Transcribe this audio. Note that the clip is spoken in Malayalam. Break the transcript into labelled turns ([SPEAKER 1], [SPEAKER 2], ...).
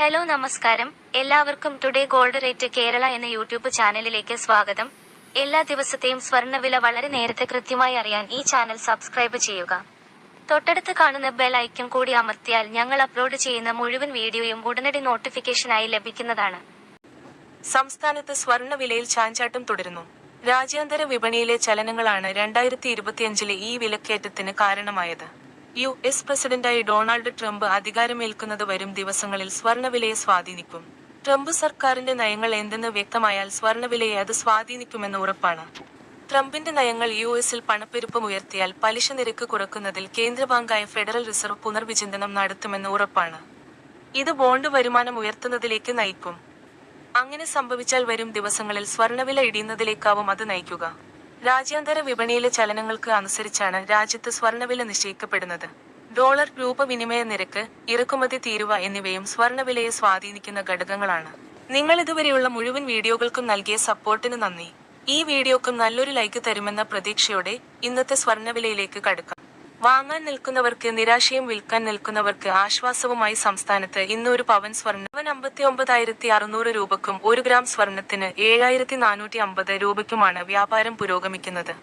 [SPEAKER 1] ഹലോ നമസ്കാരം, എല്ലാവർക്കും ടുഡേ ഗോൾഡ് റേറ്റ് കേരള എന്ന യൂട്യൂബ് ചാനലിലേക്ക് സ്വാഗതം. എല്ലാ ദിവസത്തെയും സ്വർണ്ണവില വളരെ നേരത്തെ കൃത്യമായി അറിയാൻ ഈ ചാനൽ സബ്സ്ക്രൈബ് ചെയ്യുക. തൊട്ടടുത്ത് കാണുന്ന ബെൽ ഐക്കൺ കൂടി അമർത്തിയാൽ ഞങ്ങൾ അപ്ലോഡ് ചെയ്യുന്ന മുഴുവൻ വീഡിയോയും ഉടനടി നോട്ടിഫിക്കേഷനായി ലഭിക്കുന്നതാണ്.
[SPEAKER 2] സംസ്ഥാനത്ത് സ്വർണ്ണവിലയിൽ ചാഞ്ചാട്ടം തുടരുന്നു. രാജ്യാന്തര വിപണിയിലെ ചലനങ്ങളാണ് 2025-ലെ ഈ വിലക്കയറ്റത്തിന് കാരണമായത്. യു.എസ്. പ്രസിഡന്റായി ഡൊണാൾഡ് ട്രംപ് അധികാരമേൽക്കുന്നത് വരും ദിവസങ്ങളിൽ സ്വർണ്ണവിലയെ സ്വാധീനിക്കും. ട്രംപ് സർക്കാരിന്റെ നയങ്ങൾ എന്തെന്ന് വ്യക്തമായാൽ സ്വർണ്ണവിലയെ അത് സ്വാധീനിക്കുമെന്ന് ഉറപ്പാണ്. ട്രംപിന്റെ നയങ്ങൾ യു.എസിൽ പണപ്പെരുപ്പം ഉയർത്തിയാൽ പലിശ നിരക്ക് കുറക്കുന്നതിൽ കേന്ദ്ര ബാങ്കായ ഫെഡറൽ റിസർവ് പുനർവിചിന്തനം നടത്തുമെന്ന് ഉറപ്പാണ്. ഇത് ബോണ്ട് വരുമാനം ഉയർത്തുന്നതിലേക്ക് നയിക്കും. അങ്ങനെ സംഭവിച്ചാൽ വരും ദിവസങ്ങളിൽ സ്വർണ്ണവില ഇടിയുന്നതിലേക്കാവും അത് നയിക്കുക. രാജ്യാന്തര വിപണിയിലെ ചലനങ്ങൾക്ക് അനുസരിച്ചാണ് രാജ്യത്ത് സ്വർണ്ണവില നിശ്ചയിക്കപ്പെടുന്നത്. ഡോളർ രൂപ വിനിമയ നിരക്ക്, ഇറക്കുമതി തീരുവ എന്നിവയും സ്വർണ്ണവിലയെ സ്വാധീനിക്കുന്ന ഘടകങ്ങളാണ്. നിങ്ങൾ ഇതുവരെയുള്ള മുഴുവൻ വീഡിയോകൾക്കും നൽകിയ സപ്പോർട്ടിന് നന്ദി. ഈ വീഡിയോക്കും നല്ലൊരു ലൈക്ക് തരുമെന്ന പ്രതീക്ഷയോടെ ഇന്നത്തെ സ്വർണ്ണവിലയിലേക്ക് കടക്കാം. വാങ്ങാൻ നിൽക്കുന്നവർക്ക് നിരാശയും വിൽക്കാൻ നിൽക്കുന്നവർക്ക് ആശ്വാസവുമായി സംസ്ഥാനത്ത് ഇന്ന് ഒരു പവൻ സ്വർണ്ണം 59,600 രൂപയ്ക്കും 1 ഗ്രാം സ്വർണ്ണത്തിന് 7,450 രൂപയ്ക്കുമാണ് വ്യാപാരം പുരോഗമിക്കുന്നത്.